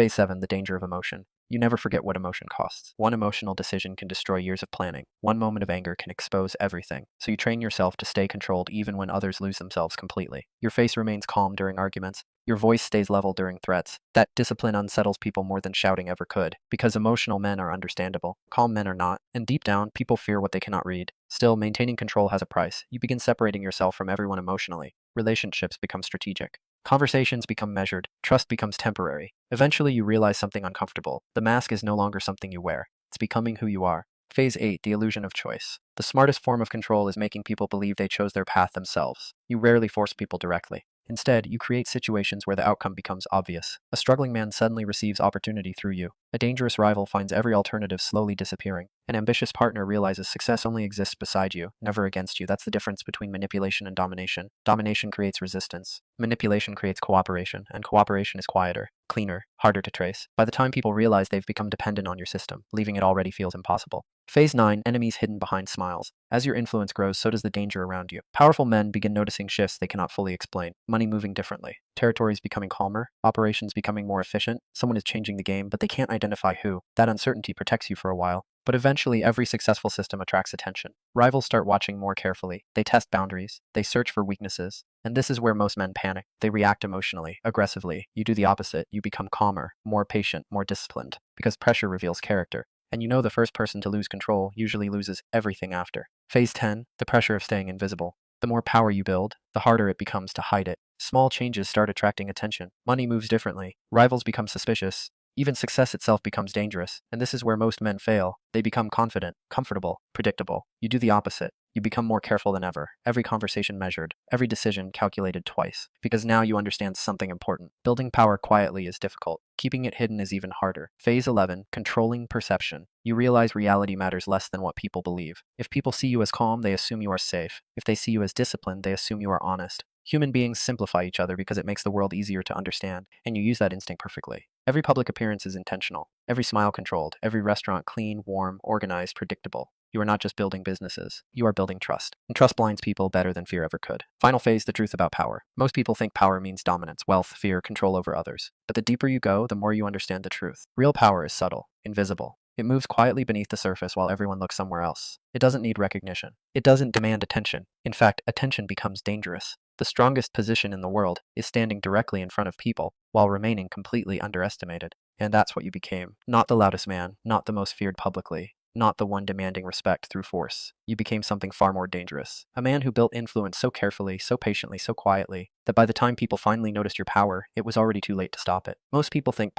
Phase 7, the danger of emotion. You never forget what emotion costs. One emotional decision can destroy years of planning. One moment of anger can expose everything. So you train yourself to stay controlled even when others lose themselves completely. Your face remains calm during arguments. Your voice stays level during threats. That discipline unsettles people more than shouting ever could, because emotional men are understandable, calm men are not, and deep down, people fear what they cannot read. Still, maintaining control has a price. You begin separating yourself from everyone emotionally. Relationships become strategic. Conversations become measured. Trust becomes temporary. Eventually, you realize something uncomfortable. The mask is no longer something you wear. It's becoming who you are. Phase 8, the illusion of choice. The smartest form of control is making people believe they chose their path themselves. You rarely force people directly. Instead, you create situations where the outcome becomes obvious. A struggling man suddenly receives opportunity through you. A dangerous rival finds every alternative slowly disappearing. An ambitious partner realizes success only exists beside you, never against you. That's the difference between manipulation and domination. Domination creates resistance. Manipulation creates cooperation, and cooperation is quieter, cleaner, harder to trace. By the time people realize they've become dependent on your system, leaving it already feels impossible. Phase 9, enemies hidden behind smiles. As your influence grows, so does the danger around you. Powerful men begin noticing shifts they cannot fully explain. Money moving differently. Territories becoming calmer. Operations becoming more efficient. Someone is changing the game, but they can't identify who. That uncertainty protects you for a while. But eventually, every successful system attracts attention. Rivals start watching more carefully. They test boundaries. They search for weaknesses. And this is where most men panic. They react emotionally, aggressively. You do the opposite. You become calmer, more patient, more disciplined. Because pressure reveals character. And you know the first person to lose control usually loses everything after. Phase 10, the pressure of staying invisible. The more power you build, the harder it becomes to hide it. Small changes start attracting attention. Money moves differently. Rivals become suspicious. Even success itself becomes dangerous. And this is where most men fail. They become confident, comfortable, predictable. You do the opposite. You become more careful than ever. Every conversation measured. Every decision calculated twice. Because now you understand something important. Building power quietly is difficult. Keeping it hidden is even harder. Phase 11, controlling perception. You realize reality matters less than what people believe. If people see you as calm, they assume you are safe. If they see you as disciplined, they assume you are honest. Human beings simplify each other because it makes the world easier to understand, and you use that instinct perfectly. Every public appearance is intentional. Every smile controlled. Every restaurant clean, warm, organized, predictable. You are not just building businesses. You are building trust. And trust blinds people better than fear ever could. Final phase, the truth about power. Most people think power means dominance, wealth, fear, control over others. But the deeper you go, the more you understand the truth. Real power is subtle, invisible. It moves quietly beneath the surface while everyone looks somewhere else. It doesn't need recognition. It doesn't demand attention. In fact, attention becomes dangerous. The strongest position in the world is standing directly in front of people while remaining completely underestimated. And that's what you became. Not the loudest man, not the most feared publicly, not the one demanding respect through force. You became something far more dangerous. A man who built influence so carefully, so patiently, so quietly, that by the time people finally noticed your power, it was already too late to stop it. Most people think power